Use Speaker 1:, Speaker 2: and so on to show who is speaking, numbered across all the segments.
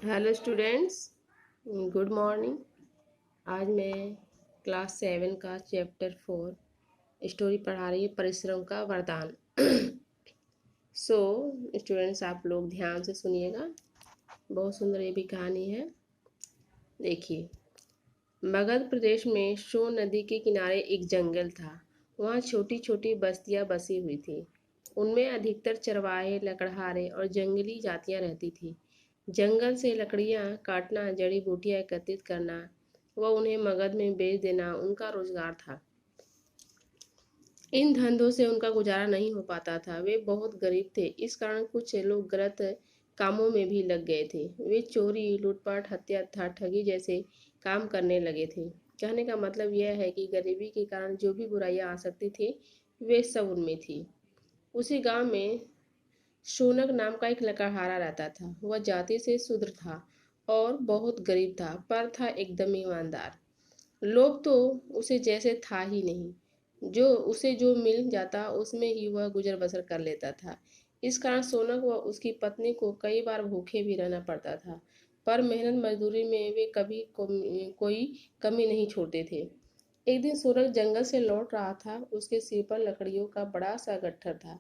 Speaker 1: Hello students, good morning. आज मैं class 7 का चैप्टर 4 स्टोरी पढ़ा रही हूँ, परिश्रम का वरदान। सो स्टूडेंट्स, आप लोग ध्यान से सुनिएगा, बहुत सुंदर ये भी कहानी है। देखिए, मगध प्रदेश में सोन नदी के किनारे एक जंगल था। वहाँ छोटी छोटी बस्तियाँ बसी हुई थी। उनमें अधिकतर चरवाहे, लकड़हारे और जंगली जातियाँ रहती थी। जंगल से लकड़ियाँ काटना, जड़ी बूटियाँ एकत्रित करना व उन्हें मगध में बेच देना उनका रोजगार था। इन धंधों से उनका गुजारा नहीं हो पाता था। वे बहुत गरीब थे, इस कारण कुछ लोग गलत कामों में भी लग गए थे। वे चोरी, लूटपाट, हत्या तथा ठगी जैसे काम करने लगे थे। कहने का मतलब यह है कि गरीबी के कारण जो भी बुराइयां आ सकती थी, वे सब उनमें थी। उसी गांव में शौनक नाम का एक लकड़हारा रहता था। वह जाति से शूद्र था और बहुत गरीब था, पर था एकदम ईमानदार। लोभ तो उसे जैसे था ही नहीं। जो मिल जाता उसमें ही वह गुजर बसर कर लेता था। इस कारण सोनक व उसकी पत्नी को कई बार भूखे भी रहना पड़ता था, पर मेहनत मजदूरी में वे कभी कोई कमी नहीं छोड़ते थे। एक दिन सोनक जंगल से लौट रहा था। उसके सिर पर लकड़ियों का बड़ा सा गट्ठर था।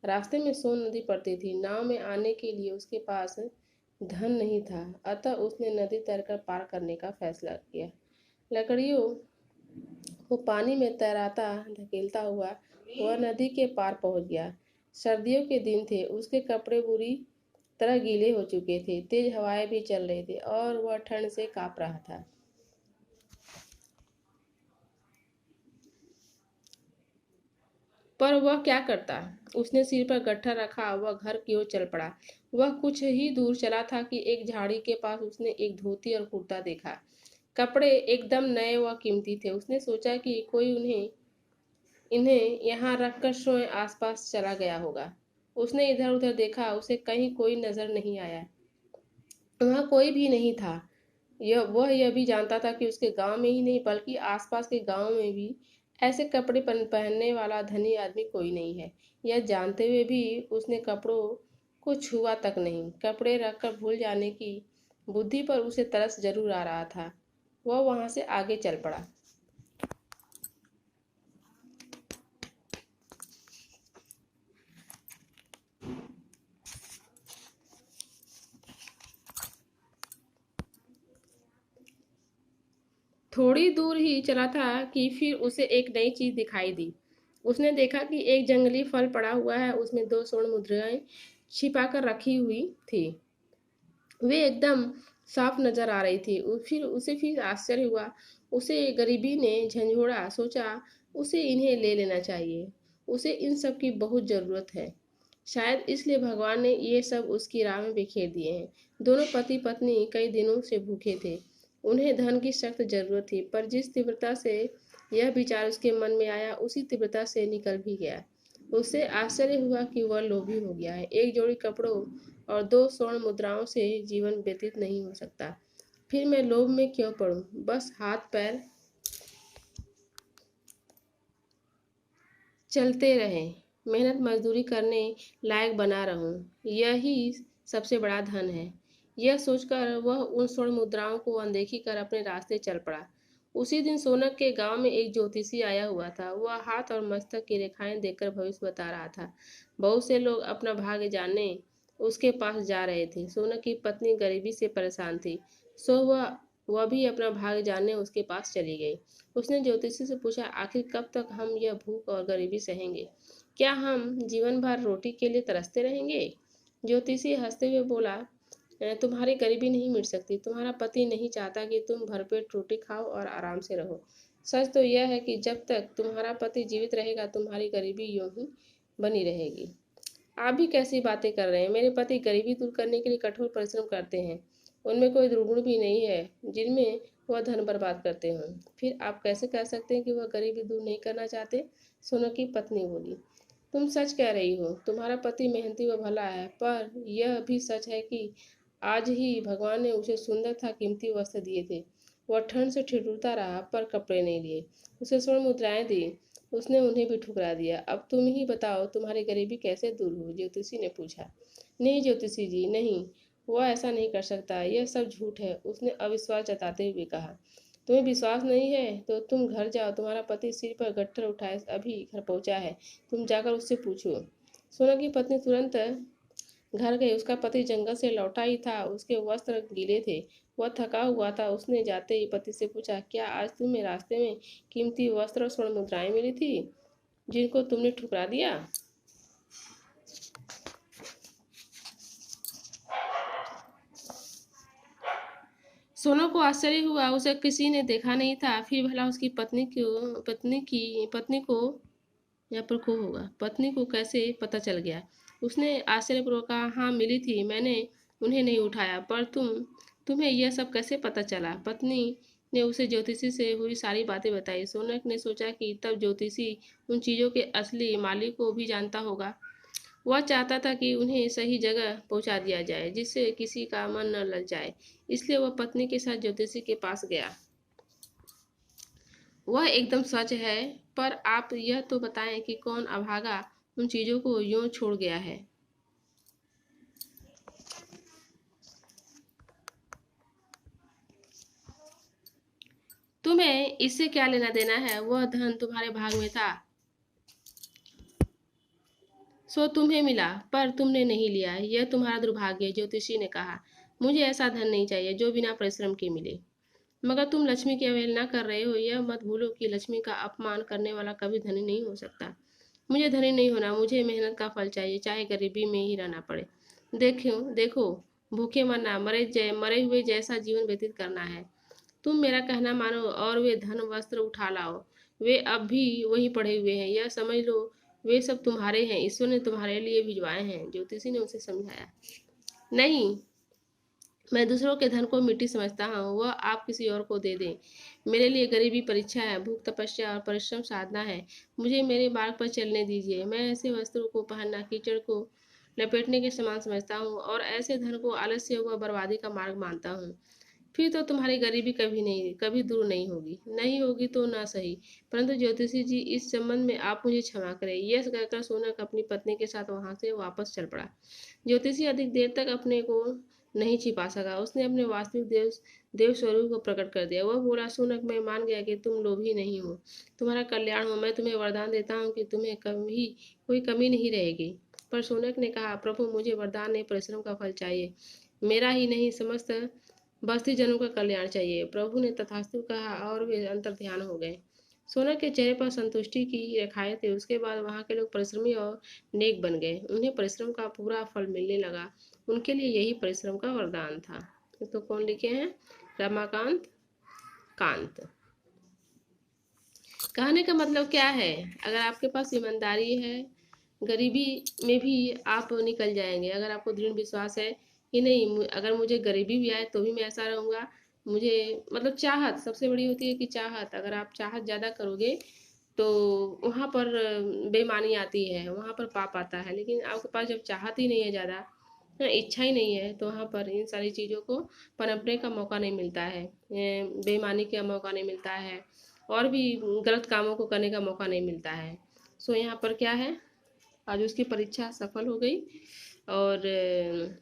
Speaker 1: रास्ते में सोन नदी पड़ती थी। नाव में आने के लिए उसके पास धन नहीं था, अतः उसने नदी तैरकर पार करने का फैसला किया। लकड़ियों को पानी में तैराता धकेलता हुआ वह नदी के पार पहुंच गया। सर्दियों के दिन थे, उसके कपड़े बुरी तरह गीले हो चुके थे। तेज हवाएं भी चल रही थी और वह ठंड से कांप रहा था। पर वह क्या करता। उसने सिर पर गट्ठर रखा, वह घर की ओर चल पड़ा। वह कुछ ही दूर चला था कि एक झाड़ी के पास उसने एक धोती और कुर्ता देखा। कपड़े एकदम नए व कीमती थे। उसने सोचा कि कोई इन्हें यहाँ रखकर स्वयं आसपास चला गया होगा। उसने इधर उधर देखा, उसे कहीं कोई नजर नहीं आया। वहाँ कोई भी नहीं था। यह भी जानता था कि उसके गांव में ही नहीं बल्कि आसपास के गांव में भी ऐसे कपड़े पहनने वाला धनी आदमी कोई नहीं है। यह जानते हुए भी उसने कपड़ों को छुआ तक नहीं। कपड़े रखकर भूल जाने की बुद्धि पर उसे तरस जरूर आ रहा था। वह वहां से आगे चल पड़ा। थोड़ी दूर ही चला था कि फिर उसे एक नई चीज दिखाई दी। उसने देखा कि एक जंगली फल पड़ा हुआ है, उसमें दो स्वर्ण मुद्राएं छिपा कर रखी हुई थी। वे एकदम साफ नजर आ रही थी। फिर आश्चर्य हुआ। उसे गरीबी ने झंझोड़ा। सोचा उसे इन्हें ले लेना चाहिए। उसे इन सब की बहुत जरूरत है। शायद इसलिए भगवान ने ये सब उसकी राह में बिखेर दिए हैं। दोनों पति पत्नी कई दिनों से भूखे थे। उन्हें धन की सख्त जरूरत थी, पर जिस तीव्रता से यह विचार उसके मन में आया, उसी तीव्रता से निकल भी गया। उसे आश्चर्य हुआ कि वह लोभी हो गया है। एक जोड़ी कपड़ों और दो स्वर्ण मुद्राओं से जीवन व्यतीत नहीं हो सकता। फिर मैं लोभ में क्यों पड़ूं? बस हाथ पैर चलते रहें, मेहनत मजदूरी करने लायक बना रहूं, यही सबसे बड़ा धन है। यह सोचकर वह उन स्वर्ण मुद्राओं को अनदेखी कर अपने रास्ते चल पड़ा। उसी दिन सोनक के गांव में एक ज्योतिषी आया हुआ था। वह हाथ और मस्तक की रेखाएं देखकर भविष्य बता रहा था। बहुत से लोग अपना भाग्य जानने उसके पास जा रहे थे। सोनक की पत्नी गरीबी से परेशान थी, सो वह भी अपना भाग्य जानने उसके पास चली गई। उसने ज्योतिषी से पूछा, आखिर कब तक हम यह भूख और गरीबी सहेंगे? क्या हम जीवन भर रोटी के लिए तरसते रहेंगे? ज्योतिषी हंसते हुए बोला, तुम्हारी गरीबी नहीं मिट सकती। तुम्हारा पति नहीं चाहता कि तुम भरपेट रोटी खाओ और आराम से रहो। सच तो यह है कि जब तक तुम्हारा पति जीवित रहेगा, तुम्हारी गरीबी यूं ही बनी रहेगी। आप भी कैसी बातें कर रहे हैं? मेरे पति गरीबी दूर करने के लिए कठोर परिश्रम करते हैं। उनमें कोई दुर्गुण भी नहीं है जिनमें वह धन बर्बाद करते हों। फिर आप कैसे कह सकते हैं कि वह गरीबी दूर नहीं करना चाहते? सोनक की पत्नी बोली, तुम सच कह रही हो। तुम्हारा पति मेहनती व भला है, पर यह भी सच है कि आज ही भगवान ने उसे सुंदर तथा कीमती वस्त्र दिए थे। वह ठंड से ठिठुरता रहा, पर कपड़े नहीं लिए। उसे स्वर्ण मुद्राएं दी, उसने उन्हें भी ठुकरा दिया। अब तुम ही बताओ, तुम्हारी गरीबी कैसे दूर हो? ज्योतिषी ने पूछा। नहीं ज्योतिषी जी, नहीं। वह ऐसा नहीं कर सकता, यह सब झूठ है, उसने अविश्वास जताते हुए कहा। तुम्हें विश्वास नहीं है तो तुम घर जाओ, तुम्हारा पति सिर पर गट्ठर उठाए अभी घर पहुंचा है, तुम जाकर उससे पूछो। सोना की पत्नी तुरंत घर गई। उसका पति जंगल से लौटा ही था, उसके वस्त्र गीले थे, वह थका हुआ था। उसने जाते ही पति से पूछा, क्या आज तुम्हें रास्ते में कीमती वस्त्र और स्वर्ण मुद्राएं मिली थी जिनको तुमने ठुकरा दिया? सोनू को आश्चर्य हुआ, उसे किसी ने देखा नहीं था, फिर भला उसकी पत्नी को यहाँ पर को होगा, पत्नी को कैसे पता चल गया? उसने आश्चर्यपूर्वक कहा, हाँ मिली थी, मैंने उन्हें नहीं उठाया, पर तुम्हें यह सब कैसे पता चला? पत्नी ने उसे ज्योतिषी से हुई सारी बातें बताई। सोनक ने सोचा कि तब ज्योतिषी उन चीज़ों के असली मालिक को भी जानता होगा। वह चाहता था कि उन्हें सही जगह पहुंचा दिया जाए, जिससे किसी का मन न लग जाए। इसलिए वह पत्नी के साथ ज्योतिषी के पास गया। वह एकदम सच है, पर आप यह तो बताएं कि कौन अभागा उन चीजों को यूं छोड़ गया है? तुम्हें इससे क्या लेना देना है? वह धन तुम्हारे भाग में था, सो तुम्हें मिला, पर तुमने नहीं लिया। यह तुम्हारा दुर्भाग्य है, ज्योतिषी ने कहा। मुझे ऐसा धन नहीं चाहिए जो बिना परिश्रम के मिले। मगर तुम लक्ष्मी की अवहेलना कर रहे हो। यह मत भूलो कि लक्ष्मी का अपमान करने वाला कभी धनी नहीं हो सकता। मुझे धनी नहीं होना, मुझे मेहनत का फल चाहिए, चाहे गरीबी में ही रहना पड़े। देखो देखो, भूखे मरना, मरे हुए जैसा जीवन व्यतीत करना है। तुम मेरा कहना मानो और वे धन वस्त्र उठा लाओ। वे अब भी वहीं पड़े हुए हैं, यह समझ लो। वे सब तुम्हारे हैं, ईश्वर ने तुम्हारे लिए भिजवाए हैं, ज्योतिषी ने उसे समझाया। नहीं, मैं दूसरों के धन को मिट्टी समझता हूँ, वह आप किसी और को दे दें। मेरे लिए गरीबी परीक्षा है, भूख तपस्या और परिश्रम साधना है। मुझे मेरे मार्ग पर चलने दीजिए। मैं ऐसे वस्त्रों को पहनना कीचड़ को लपेटने के समान समझता हूँ, और ऐसे धन को आलस्य व बर्बादी का मार्ग मानता हूँ। फिर तो तुम्हारी गरीबी कभी दूर नहीं होगी। नहीं होगी तो ना सही, परंतु ज्योतिषी जी, इस संबंध में आप मुझे क्षमा करें। यह कहकर सोनक अपनी पत्नी के साथ वहां से वापस चल पड़ा। ज्योतिषी अधिक देर तक अपने को नहीं छिपा सका। उसने अपने वास्तविक देव स्वरूप को प्रकट कर दिया। वह बोला, सोनक, मैं मान गया कि तुम लोभी नहीं हो, तुम्हारा कल्याण हो। मैं तुम्हें वरदान देता हूँ कि तुम्हें कभी कोई कमी नहीं रहेगी। पर सोनक ने कहा, प्रभु, मुझे वरदान नहीं, परिश्रम का फल चाहिए। मेरा ही नहीं, समस्त बस्ती जनों का कल्याण चाहिए। प्रभु ने तथास्तु कहा और वे अंतर ध्यान हो गए। सोनक के चेहरे पर संतुष्टि की रेखाएं थी। उसके बाद वहां के लोग परिश्रमी और नेक बन गए। उन्हें परिश्रम का पूरा फल मिलने लगा। उनके लिए यही परिश्रम का वरदान था। तो कौन लिखे हैं? रमाकांत कांत। कहने का मतलब क्या है? अगर आपके पास ईमानदारी है, गरीबी में भी आप निकल जाएंगे। अगर आपको दृढ़ विश्वास है कि नहीं, अगर मुझे गरीबी भी आए तो भी मैं ऐसा रहूँगा, मुझे मतलब चाहत सबसे बड़ी होती है कि चाहत, अगर आप चाहत ज़्यादा करोगे तो वहाँ पर बेईमानी आती है, वहाँ पर पाप आता है। लेकिन आपके पास जब चाहत ही नहीं है ज़्यादा, इच्छा ही नहीं है, तो वहाँ पर इन सारी चीज़ों को पनपने का मौका नहीं मिलता है, बेईमानी का मौका नहीं मिलता है, और भी गलत कामों को करने का मौका नहीं मिलता है। सो यहाँ पर क्या है, आज उसकी परीक्षा सफल हो गई, और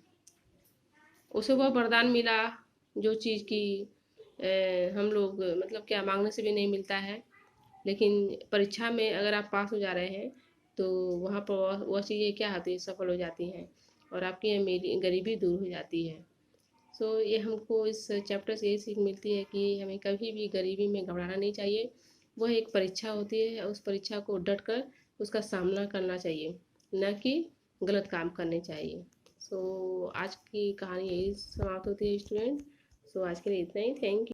Speaker 1: उसे वह वरदान मिला जो चीज़ की हम लोग मतलब क्या मांगने से भी नहीं मिलता है। लेकिन परीक्षा में अगर आप पास हो जा रहे हैं तो वहाँ पर वह चीज़ें क्या होती है, सफल हो जाती हैं, और आपकी अमीरी गरीबी दूर हो जाती है। सो ये हमको इस चैप्टर से यही सीख मिलती है कि हमें कभी भी गरीबी में घबराना नहीं चाहिए। वह एक परीक्षा होती है, उस परीक्षा को डट कर उसका सामना करना चाहिए, न कि गलत काम करने चाहिए। सो आज की कहानी यही समाप्त होती है स्टूडेंट। सो आज के लिए इतना ही। Thank you.